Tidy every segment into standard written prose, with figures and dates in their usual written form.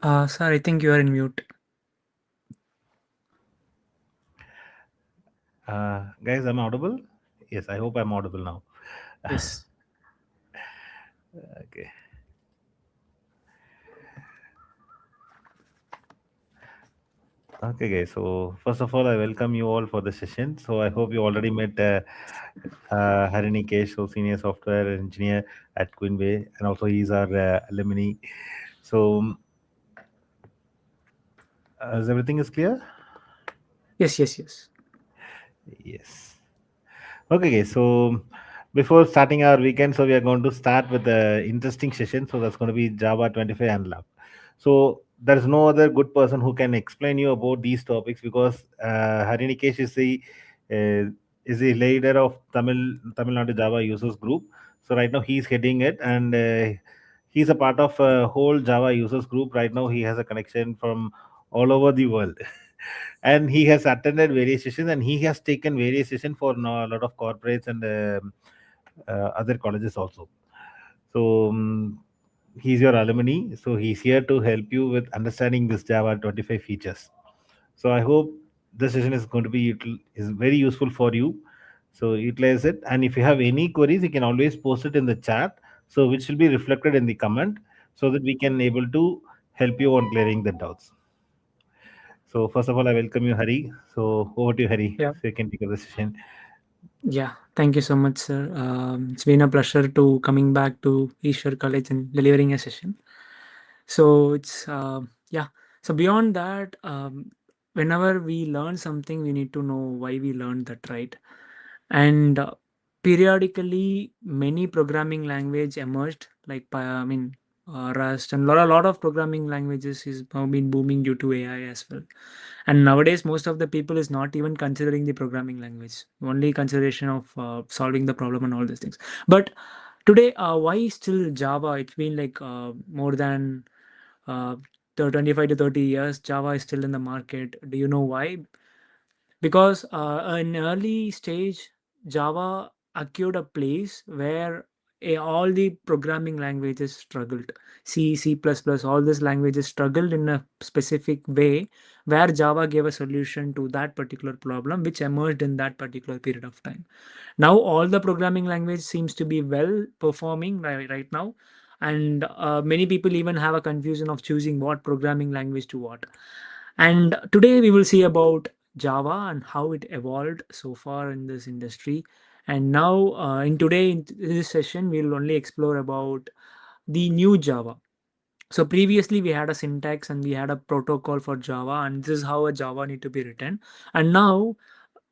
Sir, I think you are in mute. Guys, I'm audible? Yes, I hope I'm audible now. Yes. Okay. Okay, guys. So, first of all, I welcome you all for the session. So, I hope you already met Harini Kesh, so senior software engineer at Queenway, and also he's our alumni. So, is everything is clear? Yes, yes, yes. Yes. Okay, guys. So, before starting our weekend, so we are going to start with the interesting session. So, that's going to be Java 25 and Lab. So there's no other good person who can explain you about these topics because Harinikesh uh, is the leader of Tamil Nadu Java users group. So right now he's heading it, and he's a part of a whole Java users group. Right now he has a connection from all over the world, and he has attended various sessions, and he has taken various sessions for a lot of corporates and other colleges also. So he's your alumni, so he's here to help you with understanding this Java 25 features. So I hope this session is going to be is very useful for you. So utilize it, and if you have any queries, you can always post it in the chat, so which will be reflected in the comment, so that we can able to help you on clearing the doubts. So first of all, I welcome you, Hari. So over to you, Hari. Yeah. So you can take up the session. Yeah. Thank you so much, sir. It's been a pleasure to coming back to Ishwar College and delivering a session. So it's yeah. So beyond that, whenever we learn something, we need to know why we learned that, right? And periodically, many programming language emerged, like Rust, and lot of programming languages is now been booming due to AI as well. And nowadays, most of the people is not even considering the programming language, only consideration of solving the problem and all these things. But today, why still Java? It's been like more than uh, 25 to 30 years. Java is still in the market. Do you know why? Because in early stage, Java acquired a place where all the programming languages struggled. C++, all these languages struggled in a specific way, where Java gave a solution to that particular problem, which emerged in that particular period of time. Now all the programming language seems to be well performing right now, and many people even have a confusion of choosing what programming language to what. And today we will see about Java and how it evolved so far in this industry. And now in this session, we will only explore about the new Java. So previously we had a syntax and we had a protocol for Java, and this is how a Java need to be written. And now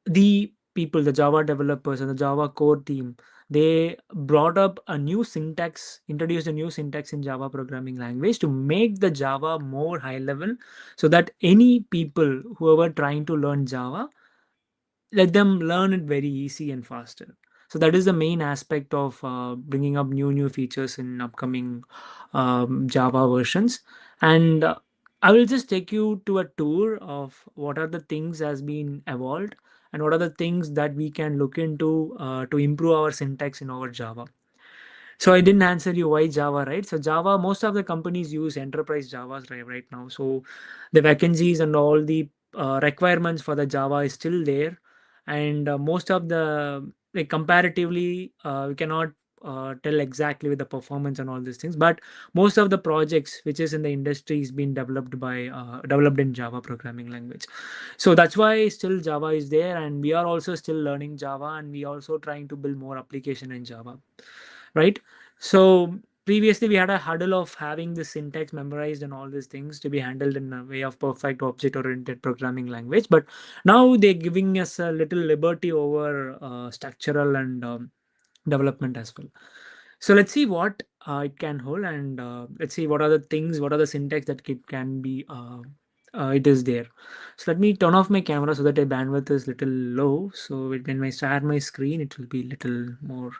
the people, the Java developers and the Java core team, they brought up a new syntax, introduced a new syntax in Java programming language to make the Java more high level, so that any people whoever trying to learn Java, let them learn it very easy and faster. So that is the main aspect of bringing up new features in upcoming Java versions. And I will just take you to a tour of what are the things has been evolved and what are the things that we can look into to improve our syntax in our Java. So I didn't answer you why Java, right? So Java, most of the companies use enterprise Javas right now. So the vacancies and all the requirements for the Java is still there, and most of the, like, comparatively, we cannot tell exactly with the performance and all these things. But most of the projects which is in the industry is being developed in Java programming language. So that's why still Java is there, and we are also still learning Java, and we also trying to build more application in Java, right? So previously we had a hurdle of having the syntax memorized and all these things to be handled in a way of perfect object oriented programming language, but now they're giving us a little liberty over structural and development as well. So let's see what it can hold, and let's see what are the things, what are the syntax that it can be it is there. So let me turn off my camera so that the bandwidth is little low, so when I share my screen it will be little more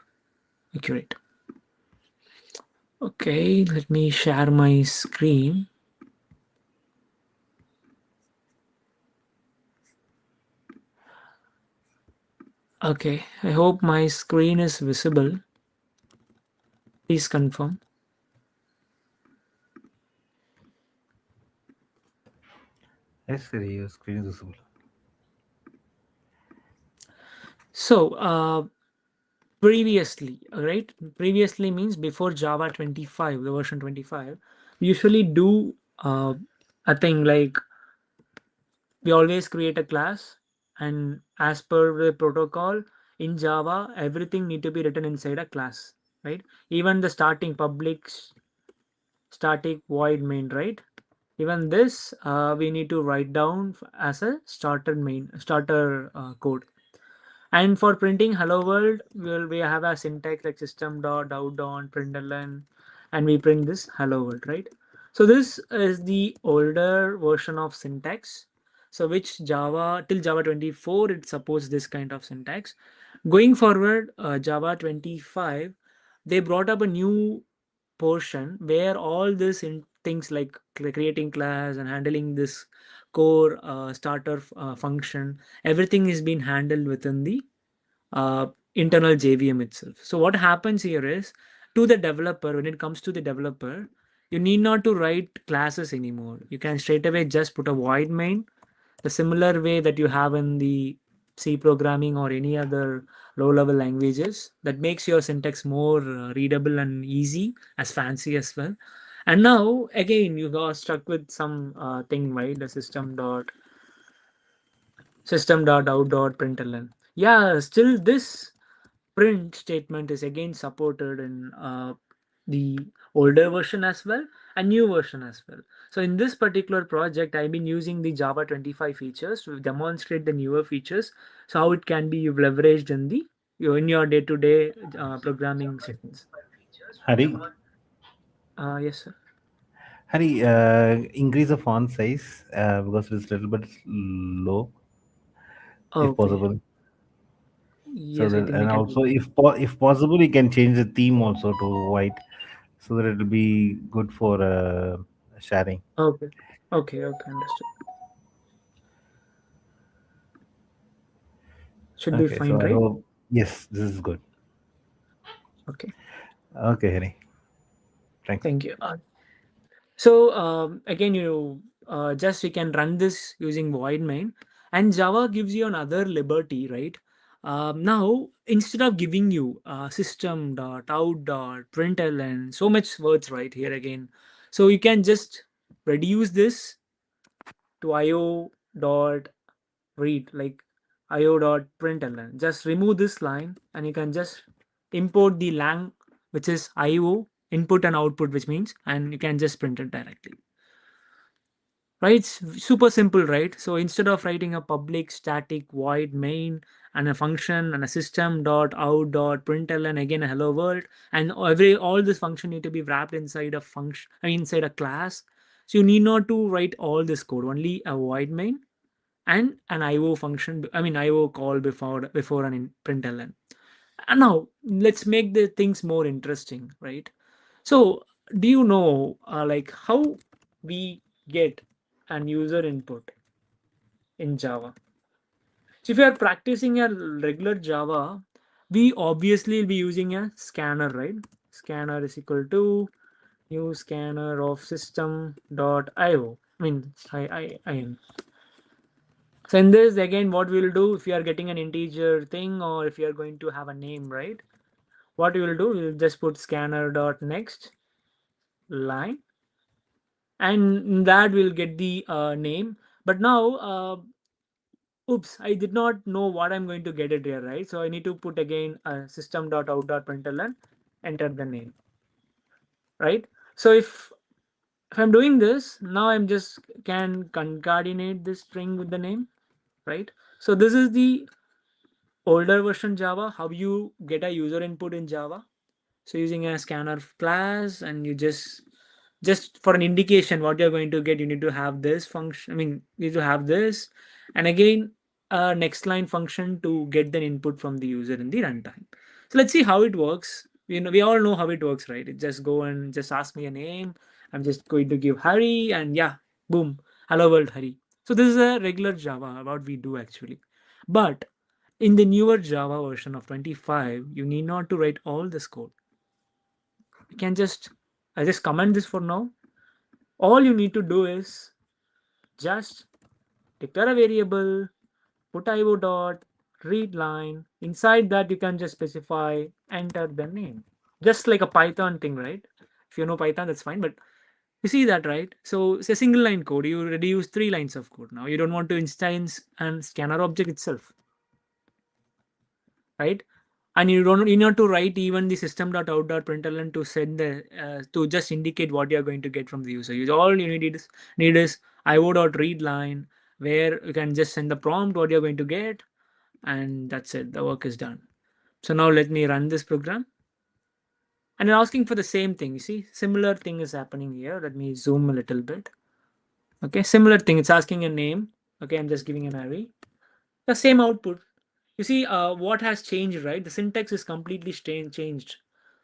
accurate. Okay, let me share my screen. Okay, I hope my screen is visible. Please confirm. Yes, sir, your screen is visible. So, previously, right? Previously means before Java 25, the version 25, we usually do a thing like we always create a class, and as per the protocol in Java, everything need to be written inside a class, right? Even the starting public static void main, right? Even this we need to write down as a starter code. And for printing hello world, we have a syntax like system dot out dot println, and we print this hello world, right? So this is the older version of syntax. So which Java till Java 24 it supports this kind of syntax. Going forward, Java 25, they brought up a new portion where all this in things like creating class and handling this core starter function, everything is being handled within the uh, internal JVM itself. So what happens here is, to the developer, when it comes to the developer, you need not to write classes anymore. You can straight away just put a void main, the similar way that you have in the C programming or any other low level languages. That makes your syntax more readable and easy, as fancy as well. And now again you got stuck with some thing, right? The system dot out dot println. Yeah, still this print statement is again supported in the older version as well and new version as well. So in this particular project, I've been using the Java 25 features to demonstrate the newer features. So how it can be leveraged in the in your day-to-day programming settings. Hari, Yes, sir. Hari, increase the font size because it's a little bit low, if Okay. possible. So Yes, I that, think we and can. also if possible, you can change the theme also to white, so that it will be good for sharing. Okay. Okay. Okay. Understood. Should be Okay, so fine, I right? hope yes, this is good. Okay. Okay, Hari, thanks. Thank you. So again, just we can run this using void main, and Java gives you another liberty, right? Now instead of giving you system dot out dot println, so much words right here again, so you can just reduce this to io dot read, like io dot println. Just remove this line, and you can just import the lang, which is io input and output, which means, and you can just print it directly. Right, it's super simple, right? So instead of writing a public static void main and a function and a system dot out dot println again a hello world, and all this function need to be wrapped inside a function, I mean inside a class. So you need not to write all this code, only a void main and an io function, I mean io call before an println. And now let's make the things more interesting, right? So do you know like how we get an user input in Java? So if you are practicing a regular Java, we obviously will be using a scanner, right? Scanner is equal to new scanner of system.io. I mean, I am. So in this, again, what we will do if you are getting an integer thing or if you are going to have a name, right? What we will do, we'll just put scanner.next line, and in that we'll get the name. But now oops, I did not know what I'm going to get it here, right? So I need to put again system.out.println, enter the name, right? So if I'm doing this, now I'm just can concatenate this string with the name, right? So this is the older version Java, how you get a user input in Java. So using a scanner class, and you just for an indication what you're going to get, you need to have this function, I mean you need to have this, and again a next line function to get the input from the user in the runtime. So let's see how it works. We all know how it works, right? It just go and just ask me a name. I'm just going to give Hari, and yeah, boom, hello world Hari. So this is a regular Java what we do actually. But in the newer Java version of 25, you need not to write all this code. You can just, I just comment this for now. All you need to do is just declare a variable, put IO dot, read line. Inside that, you can just specify, enter the name. Just like a Python thing, right? If you know Python, that's fine. But you see that, right? So it's a single line code. You already use 3 lines of code. Now you don't want to instance and scanner object itself, right? And you need to write even the system.out.println to send the to just indicate what you are going to get from the user. All you need is io.readline, where you can just send the prompt what you're going to get, and that's it. The work is done. So now let me run this program, and you're asking for the same thing. You see, similar thing is happening here. Let me zoom a little bit. Okay, similar thing. It's asking a name. Okay, I'm just giving an array. The same output. You see, what has changed, right? The syntax is completely changed.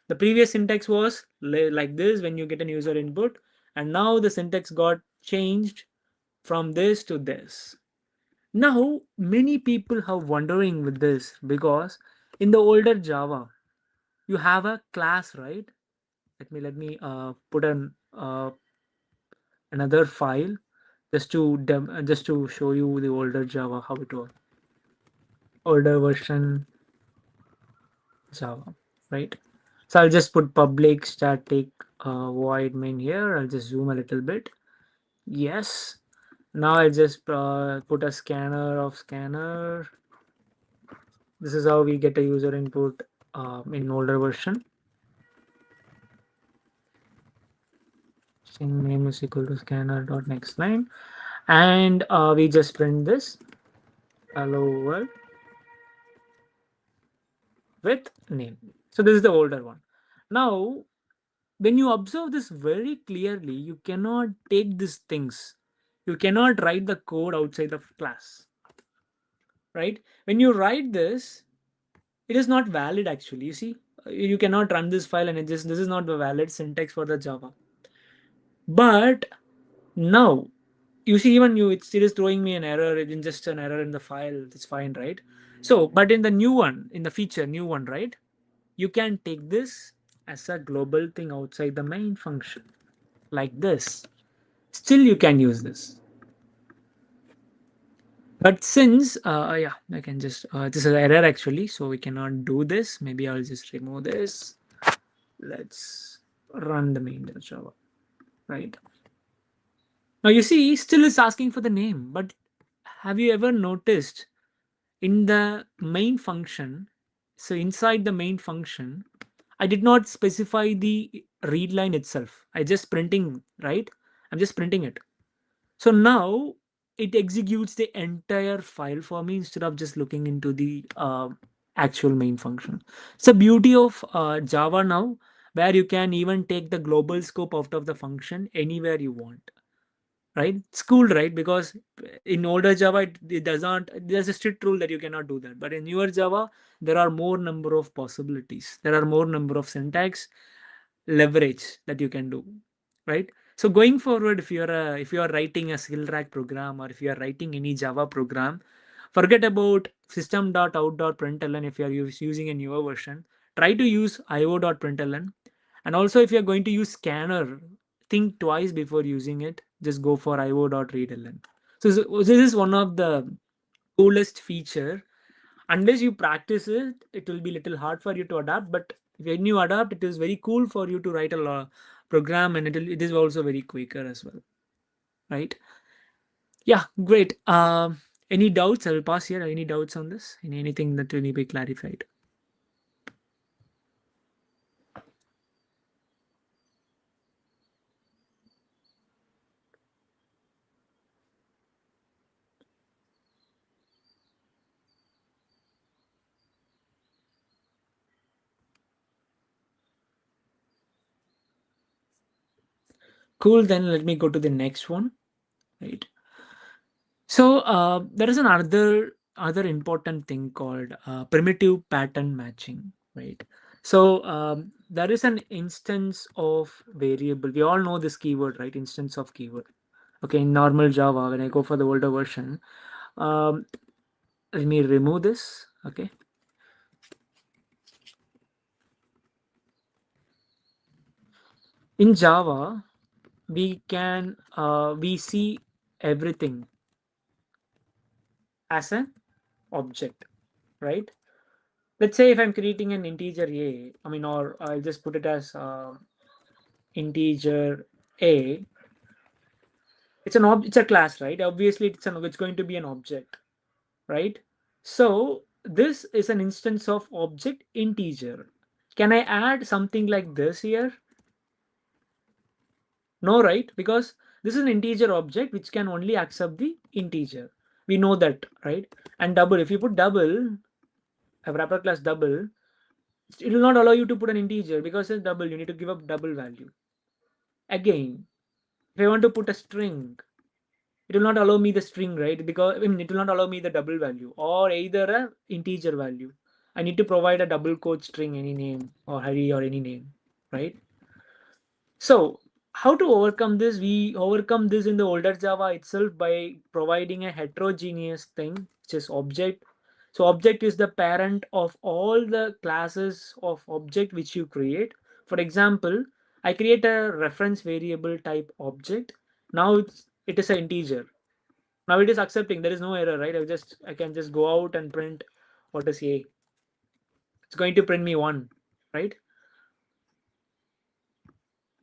The previous syntax was like this when you get an user input, and now the syntax got changed from this to this. Now, many people are wondering with this because in the older Java, you have a class, right? Let me put an another file just to show you the older Java how it was. Older version Java, right? So I'll just put public static void main here. I'll just zoom a little bit. Yes. Now I just put a scanner of scanner. This is how we get a user input in older version. String name is equal to scanner dot next line, and we just print this hello world with name. So this is the older one. Now when you observe this very clearly, you cannot take these things. You cannot write the code outside the class, right? When you write this, it is not valid actually. You see, you cannot run this file and this is not the valid syntax for the Java. But now, you see, even it is throwing me an error, in just an error in the file. It's fine, right? So, but in the new one, in the feature, new one, right? You can take this as a global thing outside the main function, like this. Still you can use this, but since yeah, I can just this is an error actually, so we cannot do this. Maybe I'll just remove this. Let's run the main Java, right? Now you see, still it's asking for the name, but have you ever noticed in the main function, so inside the main function, I did not specify the read line itself. I just printing, right? I'm just printing it. So now it executes the entire file for me instead of just looking into the actual main function. It's the beauty of Java now, where you can even take the global scope out of the function anywhere you want. Right? It's cool, right? Because in older Java, it does not. There's a strict rule that you cannot do that. But in newer Java, there are more number of possibilities. There are more number of syntax leverage that you can do, right? So going forward, if you are writing a skill rack program, or if you are writing any Java program, forget about system.out.println. If you are using a newer version, try to use io.println. And also if you're going to use scanner, think twice before using it. Just go for io.readln. So this is one of the coolest feature. Unless you practice it, it will be little hard for you to adapt. But when you adapt, it is very cool for you to write a program, and it is also very quicker as well, right? Yeah, great. Any doubts? I will pass here. Any doubts on this? Anything that will need to be clarified? Cool. Then let me go to the next one, right? So there is another other important thing called primitive pattern matching, right? So there is an instance of variable. We all know this keyword, right? Instance of keyword. Okay, in normal Java, when I go for the older version, um, let me remove this. Okay. In Java, we see everything as an object, right? Let's say if I'm creating an integer a, I mean, or I'll just put it as integer a. It's a class, right? Obviously, it's going to be an object, right? So this is an instance of object integer. Can I add something like this here? No, right? Because this is an integer object which can only accept the integer. We know that, right? And double, if you put double, a wrapper class double, it will not allow you to put an integer because it's double. You need to give up double value. Again, if I want to put a string, it will not allow me the string, right? Because I mean, it will not allow me the double value or either a integer value. I need to provide a double quote string, any name or Hari or any name, right? So how to overcome this? We overcome this in the older Java itself by providing a heterogeneous thing, which is object. So object is the parent of all the classes of object which you create. For example, I create a reference variable type object. Now it is an integer. Now it is accepting. There is no error, right? I can just go out and print what is a. It's going to print me 1, right?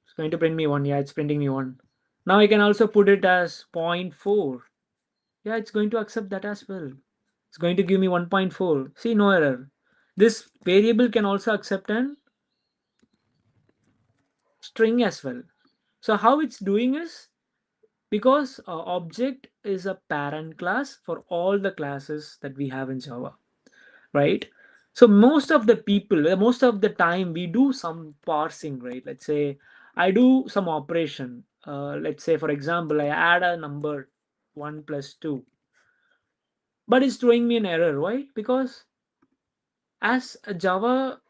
It's going to print me 1. Yeah, it's printing me 1. Now I can also put it as 0.4. Yeah, it's going to accept that as well. It's going to give me 1.4. See, no error. This variable can also accept an string as well. So how it's doing is, because object is a parent class for all the classes that we have in Java, right? So most of the people, most of the time we do some parsing, right? Let's say I do some operation. Let's say, for example, I add a number 1 plus 2, but it's throwing me an error. Why? Because as a Java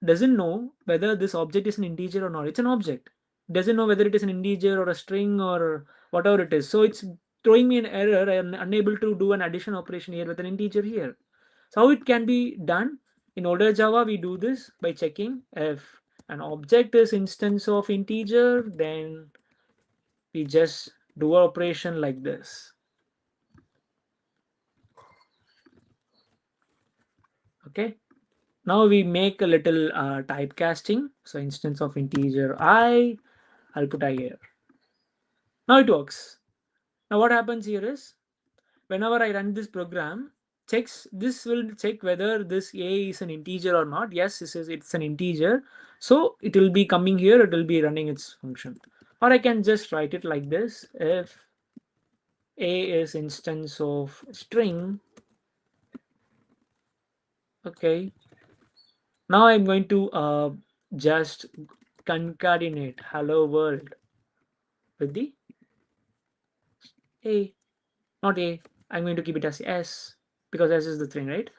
doesn't know whether this object is an integer or not. It's an object. Doesn't know whether it is an integer or a string or whatever it is. So it's throwing me an error. I am unable to do an addition operation here with an integer here. So how it can be done? In older Java, we do this by checking if an object is instance of integer, then we just do an operation like this. Okay. Now we make a little typecasting. So instance of integer I'll put I here. Now it works. Now what happens here is, whenever I run this program, this will check whether this a is an integer or not. Yes, it's an integer. So it will be coming here, it will be running its function. Or I can just write it like this. If a is instance of string, okay. Now I'm going to just concatenate hello world with the a, not a. I'm going to keep it as s because s is the thing, right?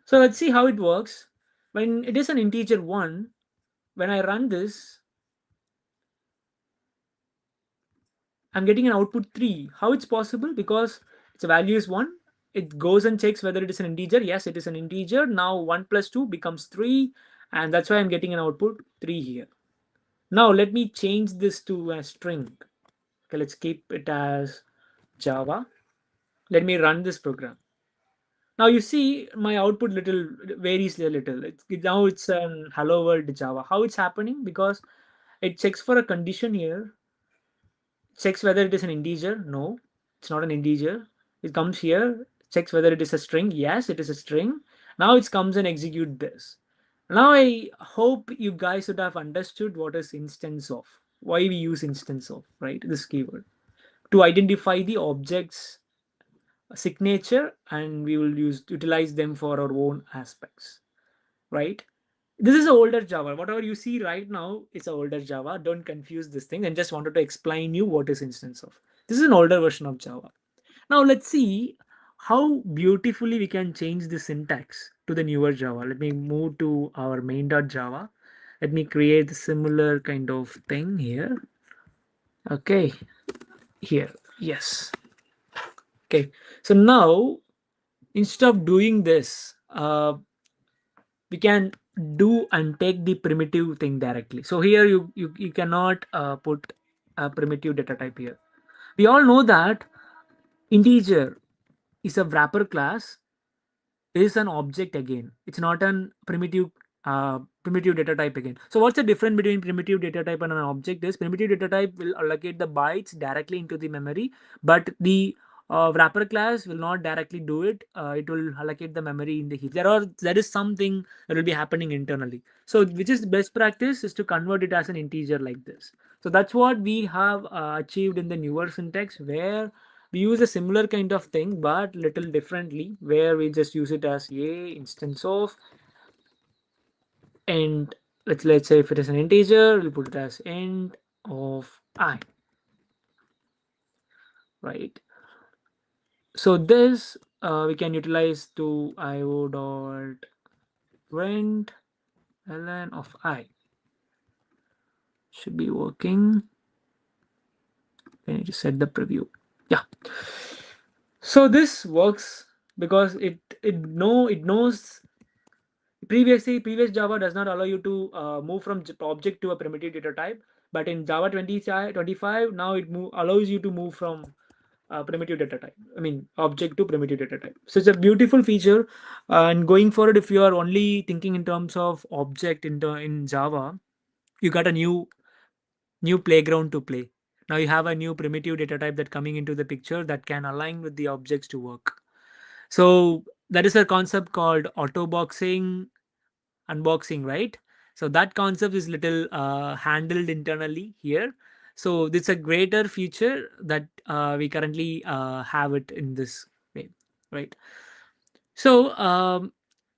So let's see how it works. When it is an integer 1, when I run this, I'm getting an output 3. How it's possible? Because its value is 1. It goes and checks whether it is an integer. Yes, it is an integer. Now 1 plus 2 becomes 3. And that's why I'm getting an output 3 here. Now let me change this to a string. Okay, let's keep it as Java. Let me run this program. Now you see my output varies a little. Now it's an hello world Java. How it's happening? Because it checks for a condition here, checks whether it is an integer. No, it's not an integer. It comes here, checks whether it is a string. Yes, it is a string. Now it comes and execute this. Now I hope you guys would have understood what is instance of, why we use instance of, right? This keyword to identify the object's signature, and we will utilize them for our own aspects, right? This is an older Java. Whatever you see right now is an older Java. Don't confuse this thing, and just wanted to explain you what is instance of. This is an older version of Java. Now let's see how beautifully we can change the syntax to the newer Java. Let me move to our main.java. Let me create a similar kind of thing here. Okay, here, yes. Okay, so now instead of doing this, we can do and take the primitive thing directly. So here you cannot put a primitive data type here. We all know that integer is a wrapper class is an object again. It's not an primitive data type again. So what's the difference between primitive data type and an object is primitive data type will allocate the bytes directly into the memory, but the wrapper class will not directly do it. It will allocate the memory in the heap. There is something that will be happening internally. So which is the best practice is to convert it as an integer like this. So that's what we have achieved in the newer syntax, where we use a similar kind of thing but little differently, where we just use it as a instance of, and let's say if it is an integer, we'll put it as int of I, right? So this we can utilize to io dot print ln of I should be working. I need to set the preview. Yeah, so this works because it knows. Previous Java does not allow you to move from object to a primitive data type, but in Java 2025 now it allows you to move from primitive data type. I mean object to primitive data type. So it's a beautiful feature. And going forward, if you are only thinking in terms of object in Java, you got a new playground to play. Now you have a new primitive data type that coming into the picture that can align with the objects to work. So that is a concept called auto boxing unboxing, right? So that concept is little handled internally here. So it's a greater feature that we currently have it in this way, right? So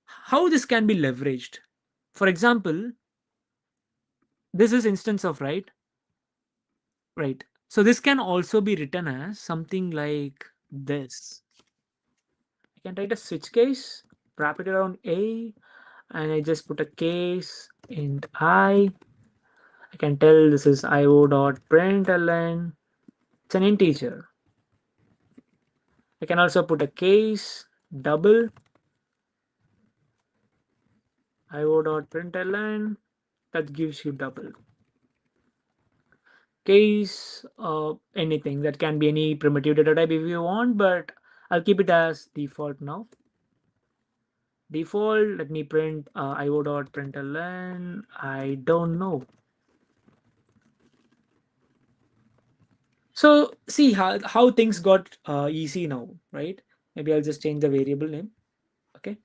how this can be leveraged? For example, this is instance of right. So this can also be written as something like this. I can write a switch case, wrap it around a, and I just put a case int I can tell this is io dot println. It's an integer. I can also put a case double io dot println. That gives you double. Case anything that can be any primitive data type if you want, but I'll keep it as default now. Default. Let me print io dot println. I don't know. So see how things got easy now, right? Maybe I'll just change the variable name. Okay.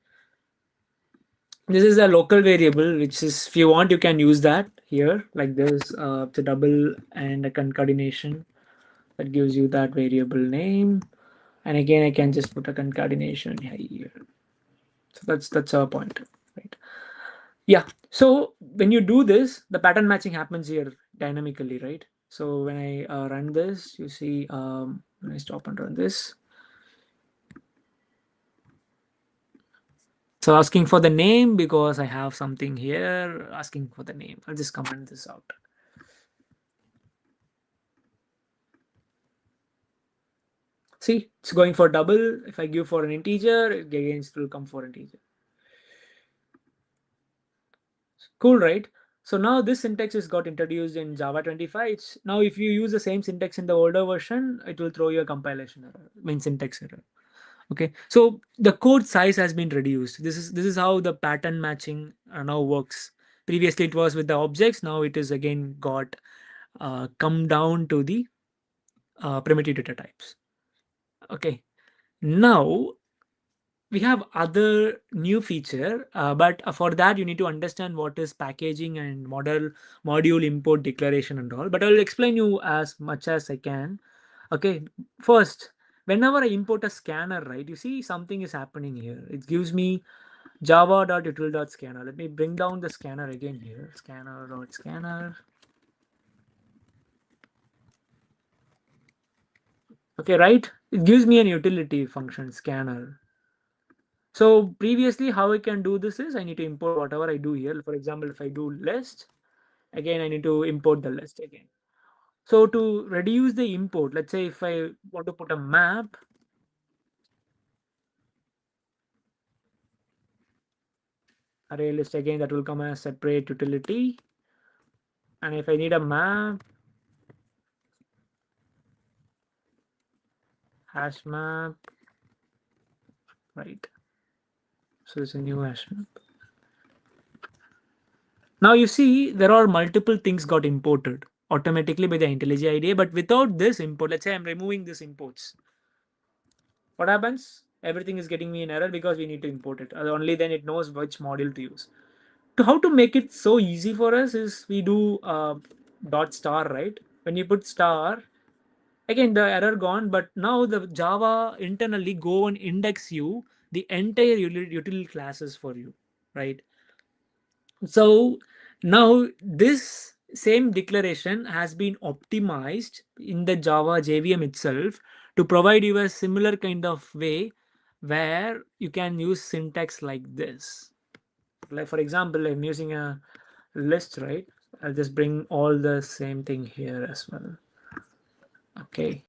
This is a local variable, which is if you want you can use that here like this. It's a double and a concatenation that gives you that variable name, and again I can just put a concatenation here. So that's our point, right? Yeah, so when you do this, the pattern matching happens here dynamically, right? So when I run this, you see when I stop and run this, so asking for the name because I have something here asking for the name. I'll just comment this out. See, it's going for double. If I give for an integer, it again will come for integer. Cool, right? So now this syntax has got introduced in Java 25. Now if you use the same syntax in the older version, it will throw you a compilation error, syntax error. Okay, so the code size has been reduced. This is how the pattern matching now works. Previously it was with the objects. Now it is again got come down to the primitive data types. Okay, now we have other new feature, but for that you need to understand what is packaging and module import declaration and all, but I'll explain you as much as I can. Okay, first, whenever I import a scanner, right, you see something is happening here. It gives me java.util.scanner. Let me bring down the scanner again here. Scanner. Okay, right, it gives me an utility function scanner. So previously how I can do this is I need to import whatever I do here. For example, if I do list, again I need to import the list again. So to reduce the import, let's say if I want to put a map, array list, again that will come as separate utility. And if I need a map, hash map, right? So it's a new hash map. Now you see there are multiple things got imported automatically by the IntelliJ IDEA, but without this import, let's say I'm removing this imports. What happens? Everything is getting me an error because we need to import it. Only then it knows which module to use. To how to make it so easy for us is we do dot star, right? When you put star, again the error gone, but now the Java internally go and index you the entire utility classes for you, right? So now this same declaration has been optimized in the Java JVM itself to provide you a similar kind of way where you can use syntax like this. Like for example, I'm using a list, right? I'll just bring all the same thing here as well. Okay.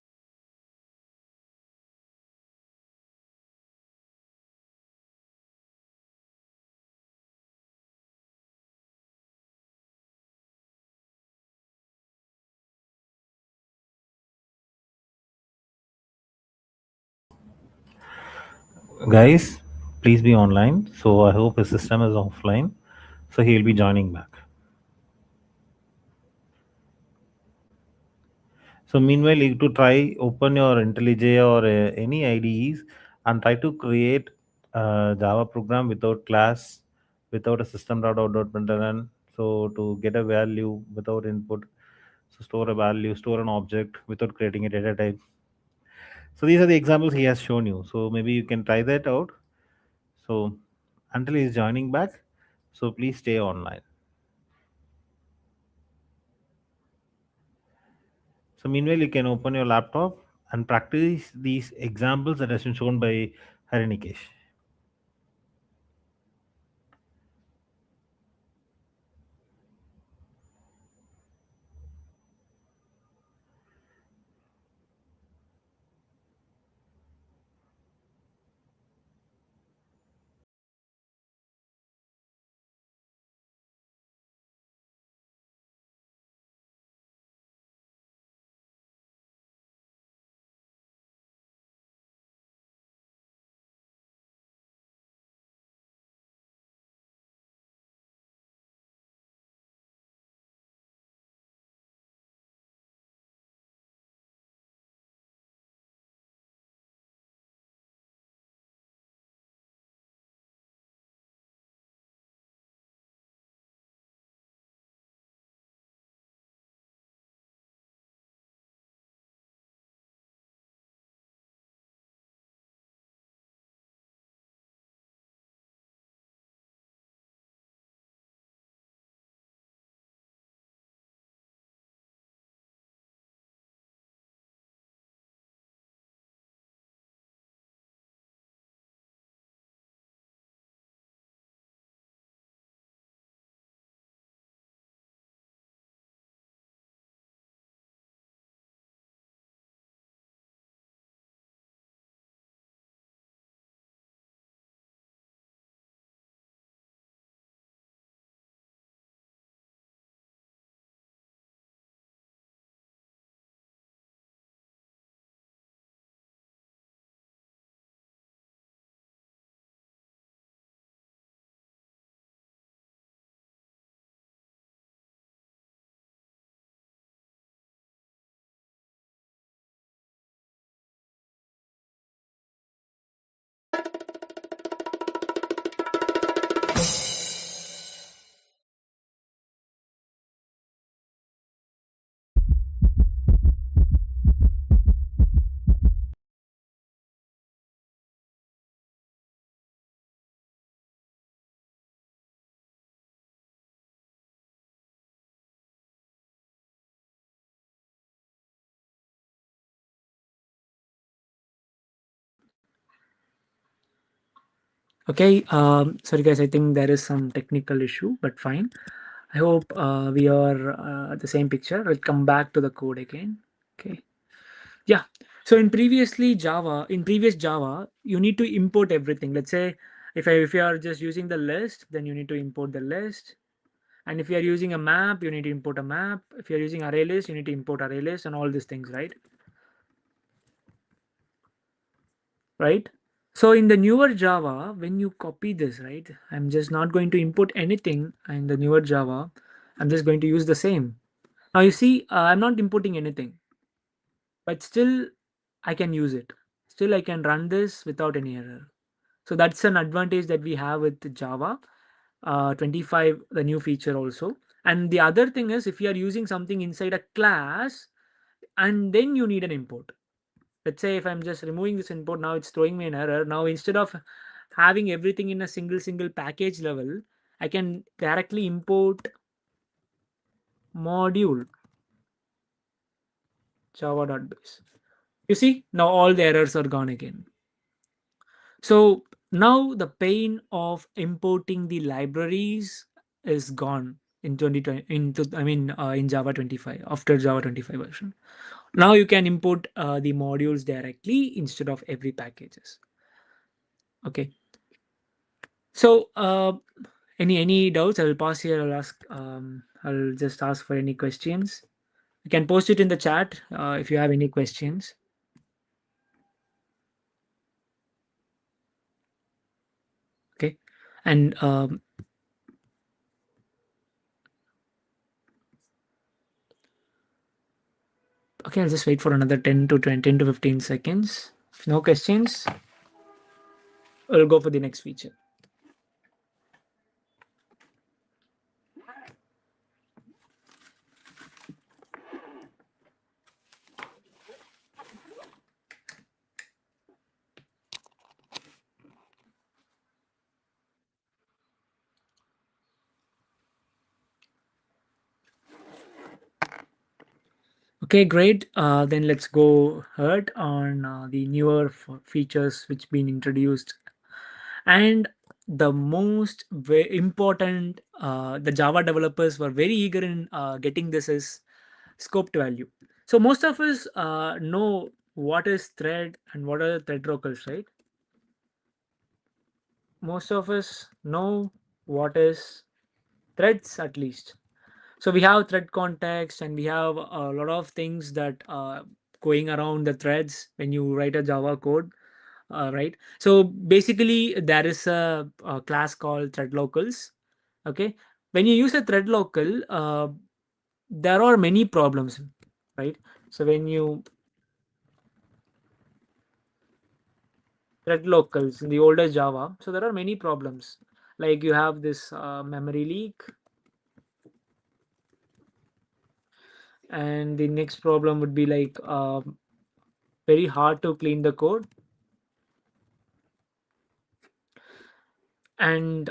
Guys, please be online. So I hope his system is offline. So he'll be joining back. So meanwhile, you to try open your IntelliJ or any IDEs and try to create a Java program without class, without a system.out.println. So to get a value without input, so store a value, store an object without creating a data type. So these are the examples he has shown you. So maybe you can try that out. So until he is joining back, so please stay online. So meanwhile, you can open your laptop and practice these examples that has been shown by Harinikesh. Okay, sorry guys, I think there is some technical issue, but fine. I hope we are the same picture. We'll come back to the code again. Okay. Yeah. So in previous Java, you need to import everything. Let's say if you are just using the list, then you need to import the list. And if you are using a map, you need to import a map. If you are using array list, you need to import array list and all these things, right? Right? So in the newer Java, when you copy this, right, I'm just not going to import anything in the newer Java. I'm just going to use the same. Now you see, I'm not importing anything, but still I can use it. Still I can run this without any error. So that's an advantage that we have with Java 25, the new feature also. And the other thing is, if you are using something inside a class and then you need an import. Let's say if I'm just removing this import, now it's throwing me an error. Now instead of having everything in a single package level, I can directly import module java.base. You see, now all the errors are gone again. So now the pain of importing the libraries is gone in 2020 into in Java 25 after Java 25 version. Now you can import the modules directly instead of every packages. Okay. So any doubts? I will pause here. I'll ask. I'll just ask for any questions. You can post it in the chat if you have any questions. Okay, and okay, I'll just wait for another 10 to 20, 10 to 15 seconds. If no questions, we'll go for the next feature. Okay, great. Then let's go ahead on the newer features which been introduced, and the most important. The Java developers were very eager in getting this is scoped value. So most of us know what is thread and what are the thread locals, right? Most of us know what is threads at least. So we have thread context and we have a lot of things that going around the threads when you write a Java code, right? So basically there is a class called thread locals. Okay, when you use a thread local, there are many problems, right? So when you thread locals in the older Java, so there are many problems. Like you have this memory leak, and the next problem would be like very hard to clean the code, and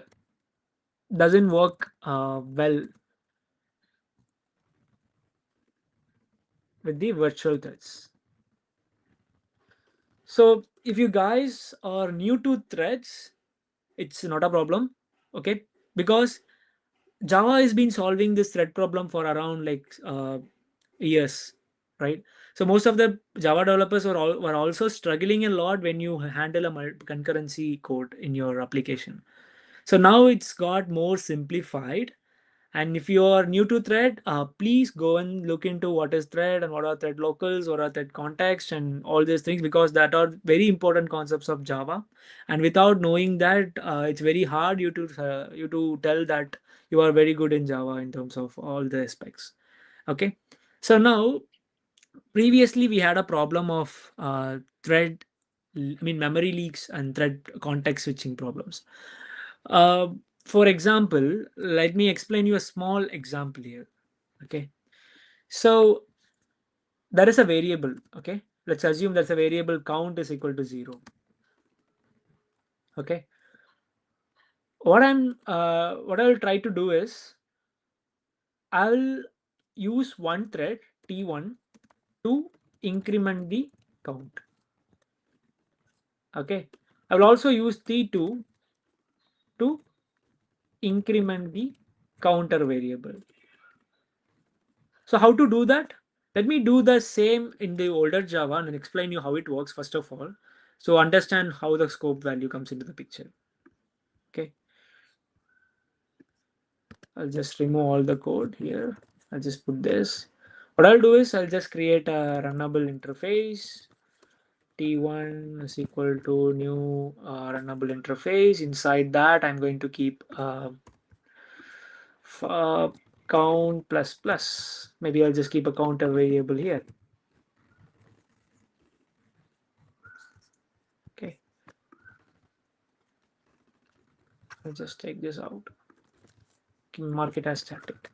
doesn't work well with the virtual threads. So if you guys are new to threads, it's not a problem, okay? Because Java has been solving this thread problem for around like years, right? So most of the Java developers were also struggling a lot when you handle a concurrency code in your application. So now it's got more simplified. And if you are new to thread, please go and look into what is thread and what are thread locals, what are thread context, and all these things, because that are very important concepts of Java. And without knowing that, it's very hard you to tell that you are very good in Java in terms of all the aspects. Okay, so now previously we had a problem of thread, memory leaks and thread context switching problems. Uh, for example, let me explain you a small example here. Okay, so there is a variable. Okay, let's assume that's a variable count is equal to 0. Okay, what I will try to do is I will use one thread T1 to increment the count. Okay, I will also use T2 to increment the counter variable. So how to do that? Let me do the same in the older Java and explain you how it works first of all. So understand how the scope value comes into the picture. Okay, I'll just remove all the code here. I'll just put this. What I'll do is I'll just create a runnable interface T1 is equal to new runnable interface. Inside that, I'm going to keep count plus plus. Maybe I'll just keep a counter variable here. Okay. I'll just take this out. Mark it as static.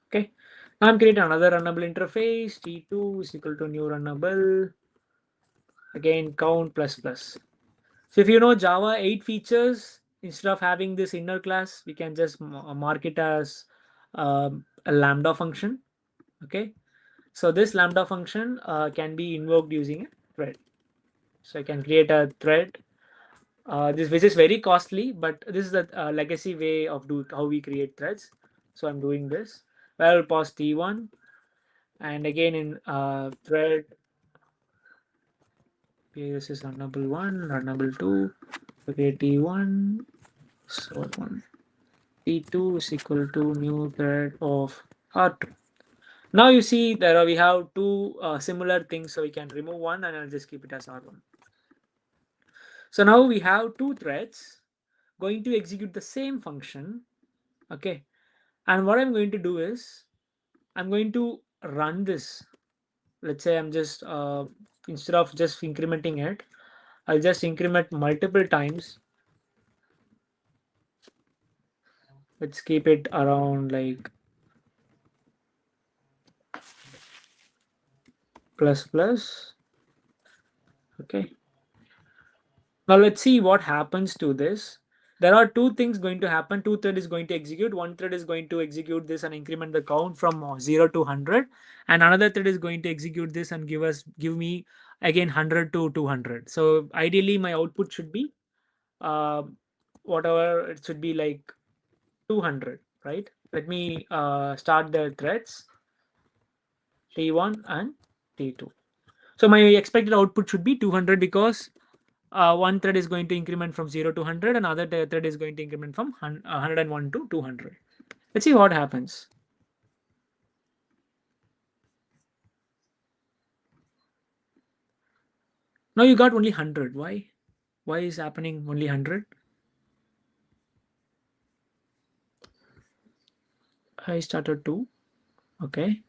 Okay. Now I'm creating another runnable interface. T2 is equal to new runnable. Again, count plus plus. So if you know Java 8 features, instead of having this inner class, we can just mark it as a lambda function. Okay. So this lambda function can be invoked using a thread. So I can create a thread. This which is very costly, but this is the legacy way of how we create threads. So I'm doing this. Well, pause T1, and again in thread. Okay, this is runnable 1, runnable 2. Okay, T1, so 1. T2 is equal to new thread of R2. Now you see that we have two similar things, so we can remove one and I'll just keep it as R1. So now we have two threads going to execute the same function. Okay, and what I'm going to do is I'm going to run this. Let's say I'm just instead of just incrementing it, I'll just increment multiple times. Let's keep it around like plus plus. Okay, now let's see what happens to this. There are two things going to happen. Two thread is going to execute. One thread is going to execute this and increment the count from 0 to 100, and another thread is going to execute this and give me again 100 to 200. So ideally my output should be whatever it should be, like 200, right? Let me start the threads T1 and T2. So my expected output should be 200 because one thread is going to increment from 0 to 100, and other thread is going to increment from 101 to 200. Let's see what happens. Now you got only 100. Why? Why is happening only 100? I started 2. Okay.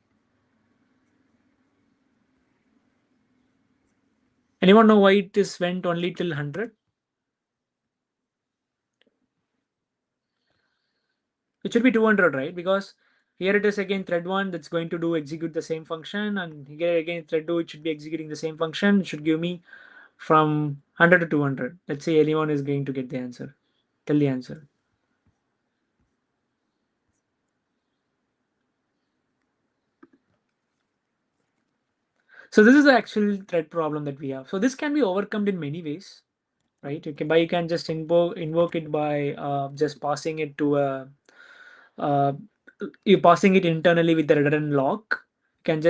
Anyone know why it is went only till 100? It should be 200, right? Because here it is again thread 1 that's going to do execute the same function, and here again thread 2 it should be executing the same function. It should give me from 100 to 200. Let's say anyone is going to get the answer. Tell the answer. So this is the actual thread problem that we have. So this can be overcome in many ways, right? You can just invoke it by just passing it to a you passing it internally with the redundant lock. You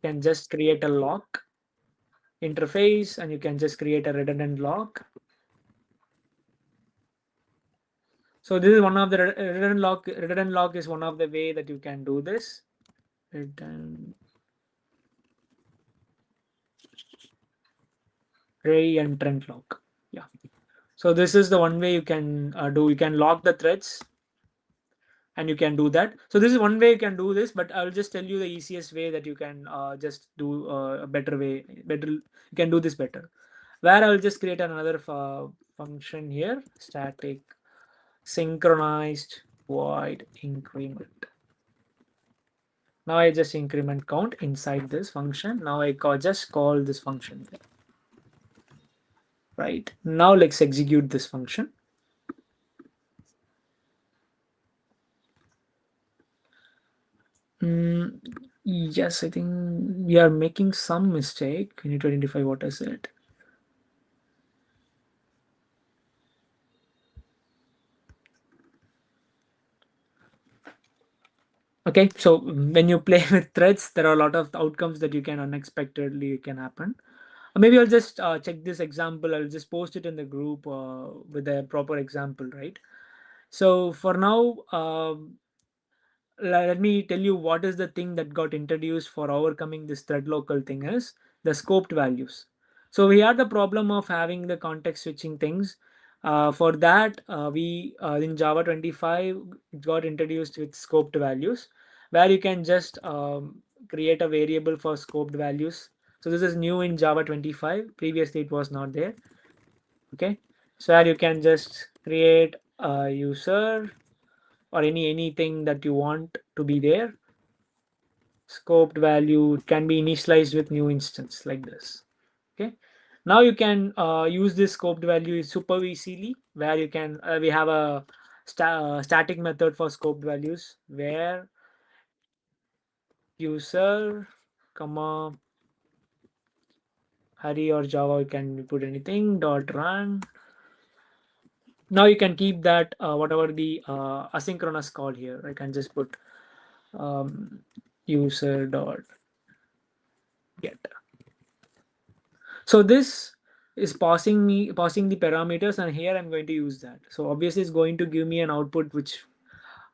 can just create a lock interface, and you can just create a redundant lock. So this is one of the redundant lock. Redundant lock is one of the way that you can do this. Reentrant lock. Yeah. So this is the one way you can do. You can lock the threads, and you can do that. So this is one way you can do this, but I'll just tell you the easiest way that you can just do a better way. You can do this better. Where I'll just create another function here, static synchronized void increment. Now I just increment count inside this function. Now I just call this function there. Right, now let's execute this function. Yes, I think we are making some mistake. We need to identify what is it. Okay, so when you play with threads, there are a lot of outcomes that you can unexpectedly can happen. Maybe I'll just check this example. I'll just post it in the group with a proper example, right? So for now, let me tell you what is the thing that got introduced for overcoming this thread local thing is the scoped values. So we had the problem of having the context switching things. For that, we in Java 25 it got introduced with scoped values, where you can just create a variable for scoped values. So this is new in Java 25. Previously, it was not there. Okay, so here you can just create a user or anything that you want to be there. Scoped value can be initialized with new instance like this. Okay, now you can use this scoped value super easily, where you can we have a static method for scoped values where user comma Hari or Java, you can put anything dot run. Now you can keep that whatever the asynchronous call here. I can just put user dot get. So this is passing the parameters, and here I'm going to use that. So obviously it's going to give me an output which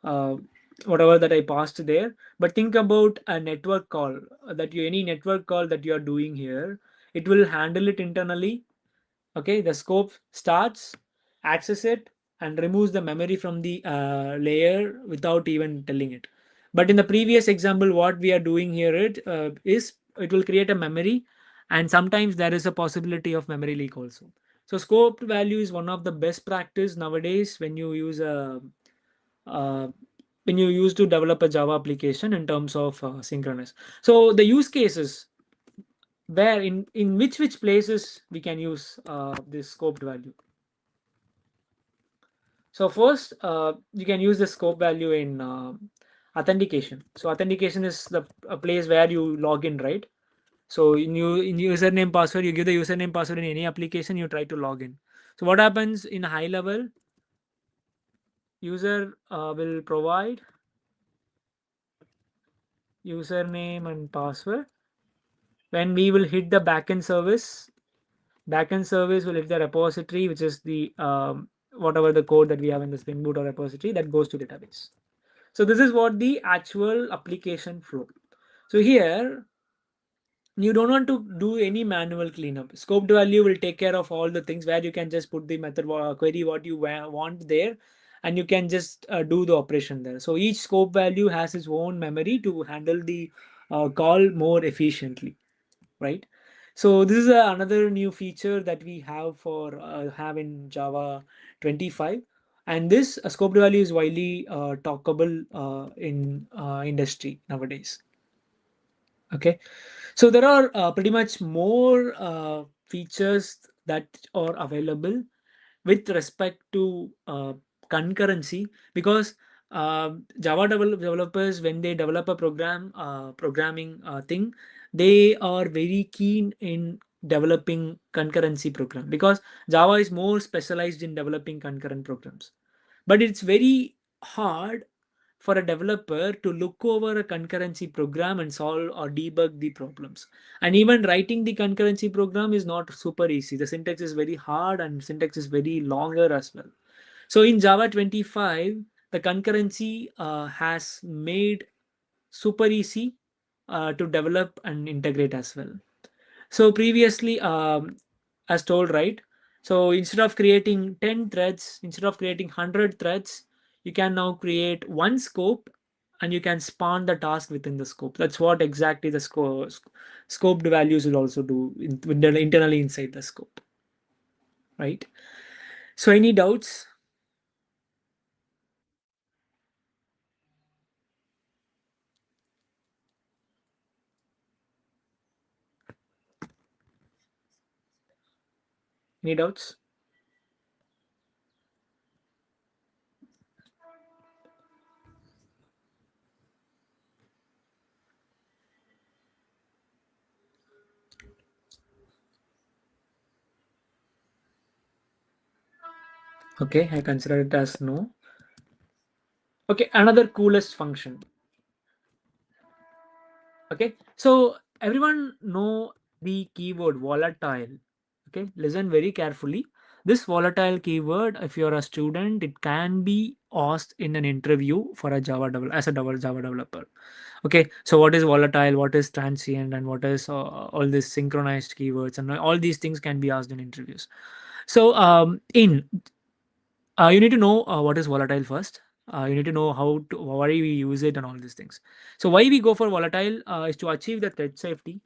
uh, whatever that I passed there. But think about a network call that you any network call that you are doing here, it will handle it internally. Okay, the scope starts, access it, and removes the memory from the layer without even telling it. But in the previous example, what we are doing here is it will create a memory, and sometimes there is a possibility of memory leak also. So scoped value is one of the best practice nowadays when you use a uh, when you use to develop a Java application in terms of synchronous. So the use cases where in which places we can use this scoped value. So first, you can use the scope value in authentication. So authentication is the a place where you log in, right? So in username password, you give the username password in any application, you try to log in. So what happens in high level? User will provide username and password. When we will hit the backend service will hit the repository, which is the whatever the code that we have in the Spring Boot or repository that goes to database. So this is what the actual application flow. So here you don't want to do any manual cleanup. Scoped value will take care of all the things where you can just put the method query what you want there, and you can just do the operation there. So each scope value has its own memory to handle the call more efficiently, right? So this is another new feature that we have in Java 25, and this scoped value is widely talkable in industry nowadays. Okay, so there are pretty much more features that are available with respect to concurrency, because Java developers, when they develop a programming thing, they are very keen in developing concurrency program, because Java is more specialized in developing concurrent programs. But it's very hard for a developer to look over a concurrency program and solve or debug the problems. And even writing the concurrency program is not super easy. The syntax is very hard and syntax is very longer as well. So in Java 25, the concurrency has made super easy to develop and integrate as well. So previously, as told, right? So instead of creating 10 threads, instead of creating 100 threads, you can now create one scope and you can spawn the task within the scope. That's what exactly the scoped values will also do internally inside the scope, right? So any doubts? Any doubts? Okay, I consider it as no. Okay, another coolest function. Okay, so everyone know the keyword volatile. Okay, listen very carefully. this volatile keyword, if you're a student, it can be asked in an interview for a Java developer. Okay, so what is volatile, what is transient, and what is all these synchronized keywords, and all these things can be asked in interviews. So in you need to know what is volatile first. You need to know why we use it and all these things. So why we go for volatile is to achieve the thread safety.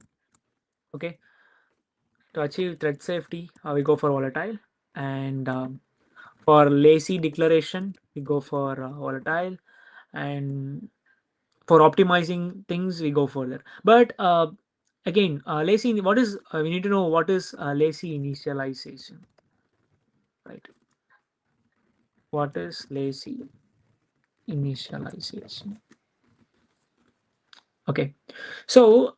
Okay, to achieve thread safety, we go for volatile, and for lazy declaration, we go for volatile, and for optimizing things, we go for that. But again, lazy. What is we need to know what is lazy initialization, right? What is lazy initialization? Okay, so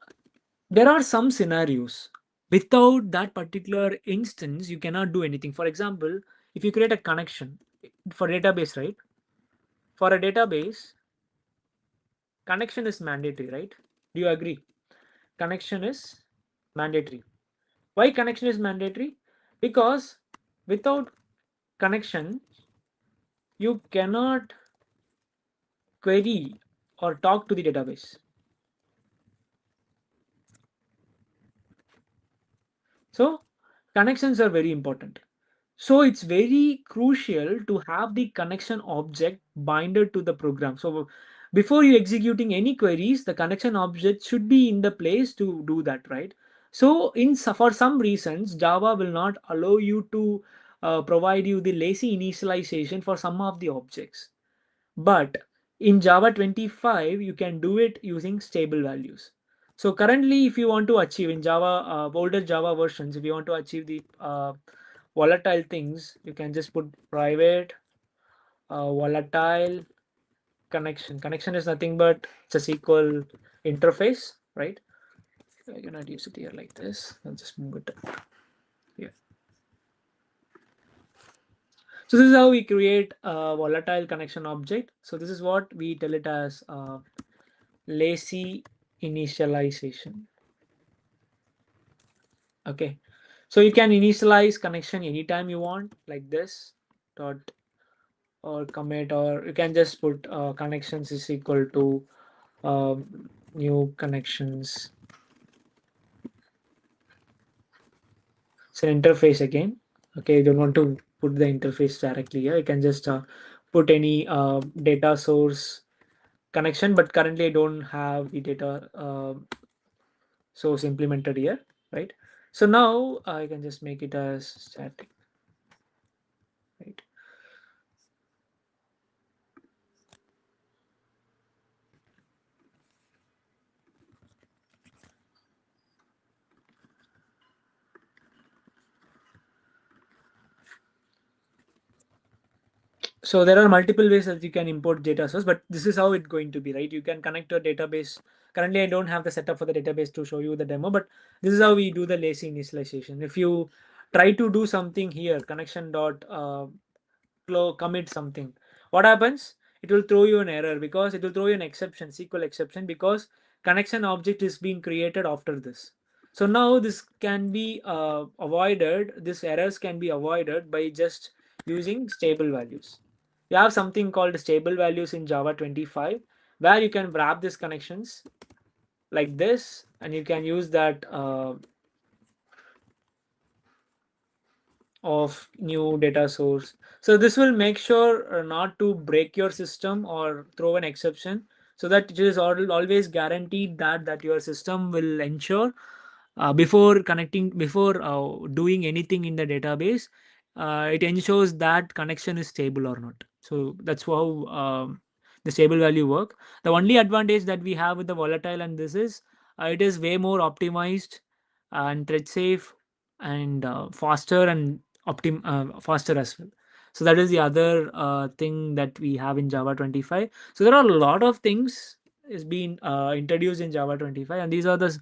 there are some scenarios without that particular instance you cannot do anything. For example, if you create a connection for database, right? For a database, connection is mandatory, right? Do you agree? Connection is mandatory. Why connection is mandatory? Because without connection, you cannot query or talk to the database. So connections are very important. So it's very crucial to have the connection object binded to the program. So before you executing any queries, the connection object should be in the place to do that, right? So for some reasons, Java will not allow you to provide you the lazy initialization for some of the objects. But in Java 25, you can do it using stable values. So currently, if you want to achieve in Java, older Java versions, if you want to achieve the volatile things, you can just put private volatile connection. Connection is nothing but it's a SQL interface, right? I cannot use it here like this. I'll just move it here. So this is how we create a volatile connection object. So this is what we tell it as lazy initialization. Okay, so you can initialize connection anytime you want, like this dot or commit, or you can just put connections is equal to new connections. It's an interface again. Okay, you don't want to put the interface directly here. You can just put any data source connection, but currently I don't have the data source implemented here, right? So now I can just make it as static, right? So there are multiple ways that you can import data source, but this is how it's going to be, right? You can connect to a database. Currently, I don't have the setup for the database to show you the demo, but this is how we do the lazy initialization. If you try to do something here, connection dot commit something, what happens? It will throw you an error because it will throw you an exception, SQL exception, because connection object is being created after this. So now this can be avoided. This errors can be avoided by just using stable values. You have something called stable values in Java 25, where you can wrap these connections like this, and you can use that of new data source. So this will make sure not to break your system or throw an exception, so that it is always guaranteed that your system will ensure before doing anything in the database, it ensures that connection is stable or not. So that's how the stable value work. The only advantage that we have with the volatile and this is it is way more optimized and thread safe and faster and faster as well. So that is the other thing that we have in Java 25. So there are a lot of things is being introduced in Java 25, and these are the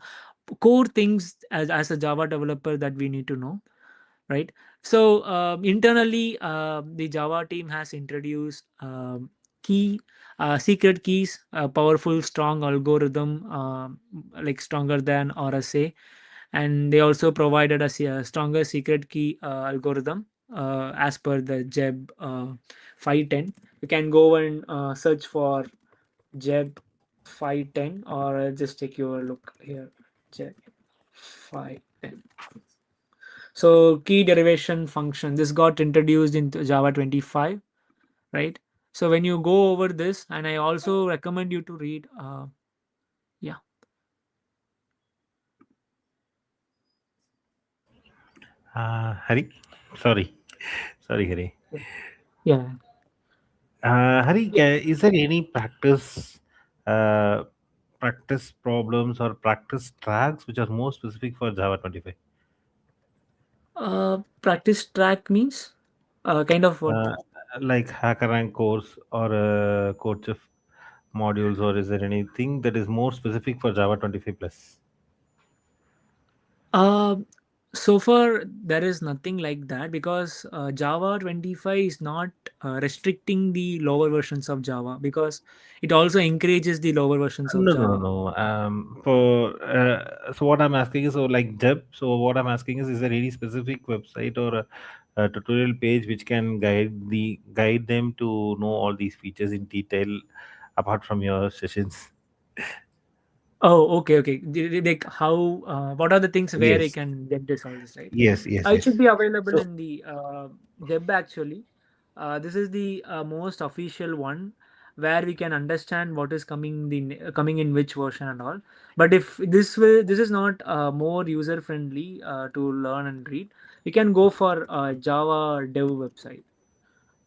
core things as a Java developer that we need to know, right? So internally, the Java team has introduced key secret keys, powerful, strong algorithm, like stronger than RSA, and they also provided us a stronger secret key algorithm. as per the JEB 510. You can go and search for JEB 510, or just take your look here. JEB 510. So key derivation function, this got introduced into Java 25, right? So when you go over this, and I also recommend you to read, yeah. Hari, sorry, sorry, Hari. Yeah. Hari, is there any uh, practice problems or practice tracks which are more specific for Java 25? Practice track means kind of what? Uh, like HackerRank course or CodeChef modules, or is there anything that is more specific for Java 25 plus? Uh, so far, there is nothing like that, because Java 25 is not restricting the lower versions of Java, because it also encourages the lower versions of No, no, no, Java. no. So what I'm asking is, so like JEP. So what I'm asking is there any specific website or a tutorial page which can guide them to know all these features in detail, apart from your sessions? Oh, okay, okay. Like how, what are the things where I Yes, can get this, all this, right? yes, yes, It yes. should be available So in the web actually. This is the most official one, where we can understand what is coming coming in which version and all. But if this is not more user friendly to learn and read, you can go for Java Dev website.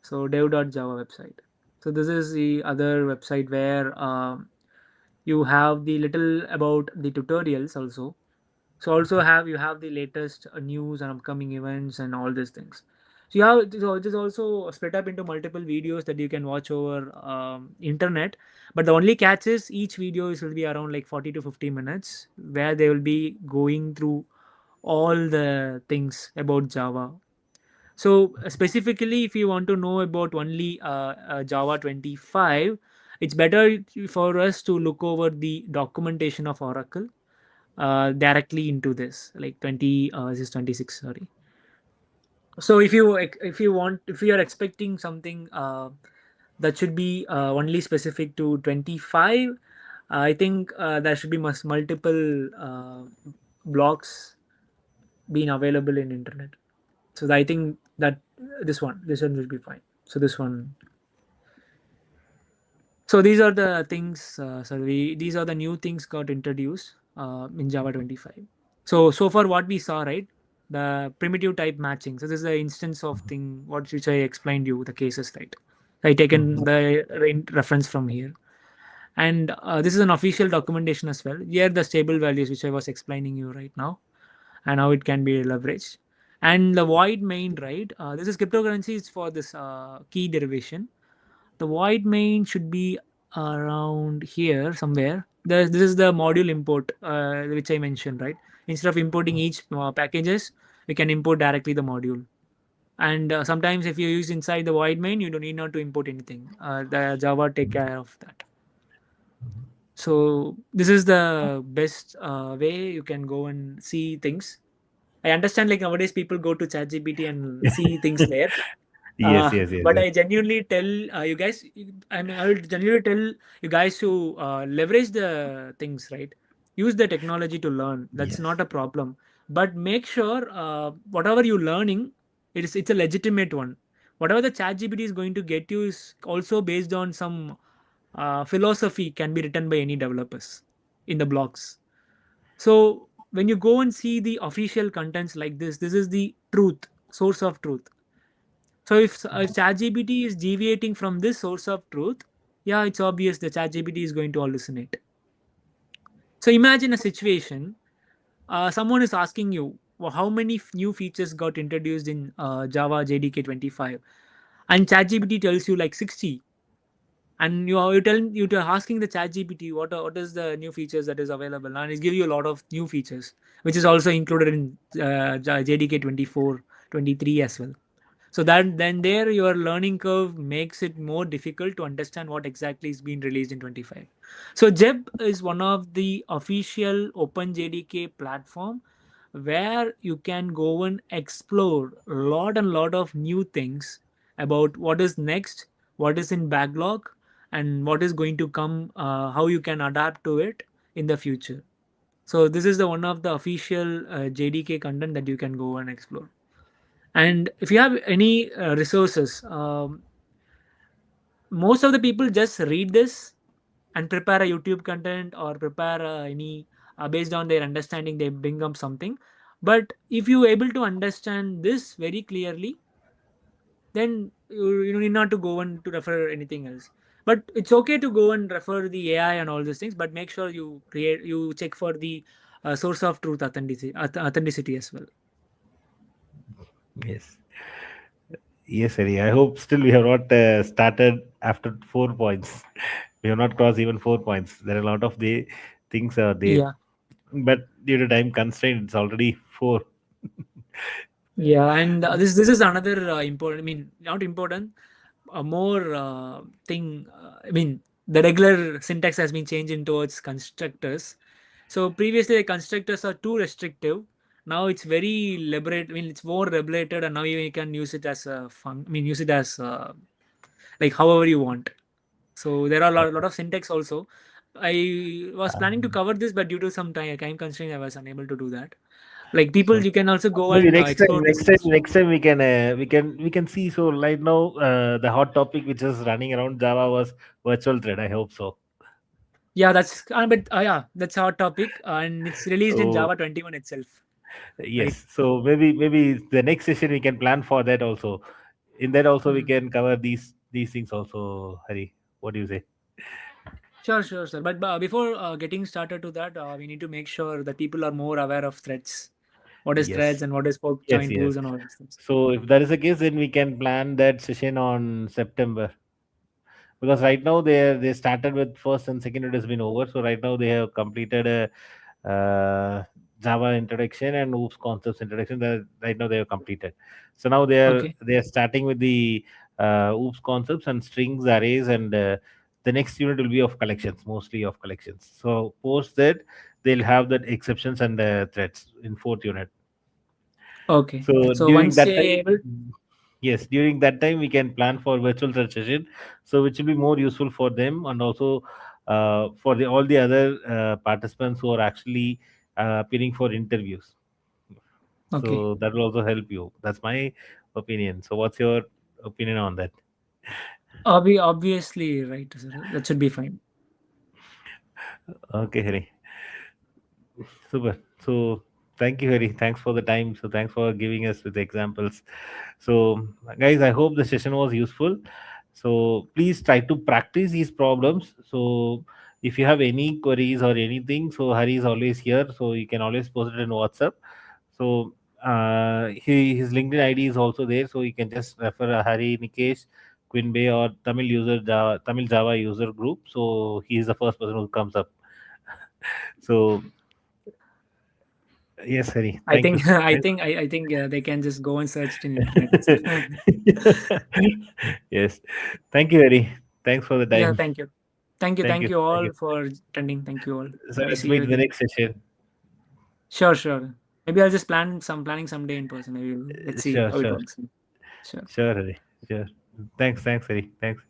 So dev.java website. So this is the other website where you have the little about the tutorials also. So also have you have the latest news and upcoming events and all these things. So you have, so it is also split up into multiple videos that you can watch over internet. But the only catch is each video will be around like 40 to 50 minutes, where they will be going through all the things about Java. So specifically, if you want to know about only Java 25, it's better for us to look over the documentation of Oracle directly into this, like 20, this is 26, sorry. So if you want, if you are expecting something that should be only specific to 25, I think there should be multiple blocks being available in internet. So I think that this one will be fine. So this one. So these are the things. These are the new things got introduced in Java 25. So far what we saw, right? The primitive type matching. So this is the instance of thing what which I explained you the cases, right? I taken mhm. the reference from here, and this is an official documentation as well. Here the stable values which I was explaining you right now, and how it can be leveraged. And the void main, right? This is cryptocurrencies for this key derivation. The void main should be around here somewhere. This is the module import, which I mentioned, right? Instead of importing each packages, we can import directly the module. And sometimes if you use inside the void main, you don't need not to import anything. The Java take care of that. So this is the best way you can go and see things. I understand like nowadays people go to ChatGPT and see things there. Yes, yes, yes, But yes, I genuinely tell you guys, I mean, I will genuinely tell you guys to leverage the things, right? Use the technology to learn. That's yes. not a problem. But make sure whatever you're learning, it's a legitimate one. Whatever the ChatGPT is going to get you is also based on some philosophy can be written by any developers in the blogs. So when you go and see the official contents like this is the truth, source of truth. So if ChatGPT is deviating from this source of truth, yeah, it's obvious the ChatGPT is going to hallucinate. So imagine a situation, someone is asking you, well, how many new features got introduced in Java JDK 25, and ChatGPT tells you like 60, and you're asking the ChatGPT what is the new features that is available, and it gives you a lot of new features, which is also included in JDK 24, 23 as well. So that then there your learning curve makes it more difficult to understand what exactly is being released in 25. So JEB is one of the official open JDK platform where you can go and explore a lot and lot of new things about what is next, what is in backlog, and what is going to come, how you can adapt to it in the future. So this is the one of the official JDK content that you can go and explore. And if you have any resources, most of the people just read this and prepare a YouTube content or prepare any based on their understanding, they bring up something. But if you able to understand this very clearly, then you need not to go and to refer anything else. But it's okay to go and refer the AI and all these things, but make sure you check for the source of truth authenticity as well. Yes. Yes, Hari. I hope still we have not started after 4 points. We have not crossed even 4 points. There are a lot of the things are there, Yeah. but due to time constraint, it's already four. Yeah, and this is another important. I mean, not important. A more thing. I mean, the regular syntax has been changed in towards constructors. So previously, the constructors are too restrictive. Now it's very liberate. I mean, it's more regulated, and now you can use it as a fun. I mean, use it as like however you want. So there are lot of syntax also. I was planning to cover this, but due to some time constraint, I was unable to do that. Like people, So you can also go maybe and next time, explore this. next time we can see. So right now, the hot topic which is running around Java was virtual thread. I hope so. Yeah, that's but yeah, that's our topic, and it's released in So Java 21 itself, right? yes, so maybe the next session we can plan for that also. In that also we Mm. can cover these things also. Hari, what do you say? Sure, sure, sir. But before getting started to that, we need to make sure that people are more aware of threads. What is Yes, threads and what is fork yes, join yes. tools and all these things. So if that is the case, then we can plan that session on September, because right now they started with first and second, it has been over. So right now they have completed a Java introduction and OOPS concepts introduction. That right now they have completed. So now Okay, they are starting with the OOPS concepts and strings arrays, and the next unit will be of collections, mostly of collections. So post that they'll have that exceptions and threads in fourth unit. okay. So So during once that they able, time, yes, during that time we can plan for virtual thread session, so which will be more useful for them, and also for the all the other participants who are actually appearing for interviews. okay. So that will also help you. That's my opinion. So what's your opinion on that? Obviously, right, sir. That should be fine. Okay, Harry. Super. So thank you, Harry. Thanks for the time. So thanks for giving us with examples. So guys, I hope the session was useful. So please try to practice these problems. So if you have any queries or anything, so Hari is always here. So you can always post it in WhatsApp. So his LinkedIn ID is also there. So you can just refer Hari Nikesh Quinbay or Tamil Java user group. So he is the first person who comes up. So yes, Hari. I Thank you. think I think they can just go and search it in internet itself. Yes. Thank you, Hari. Thanks for the Yeah, time. thank you. Thank you. Thank Thank you. you Thank you. all for attending. Thank you all. So Bye. let's See you meet in the again. next session. Sure, sure. Maybe I'll just planning someday in person. Maybe let's see Sure, how it sure, works. Sure. sure, Hari. Sure. Thanks, Hari. Thanks.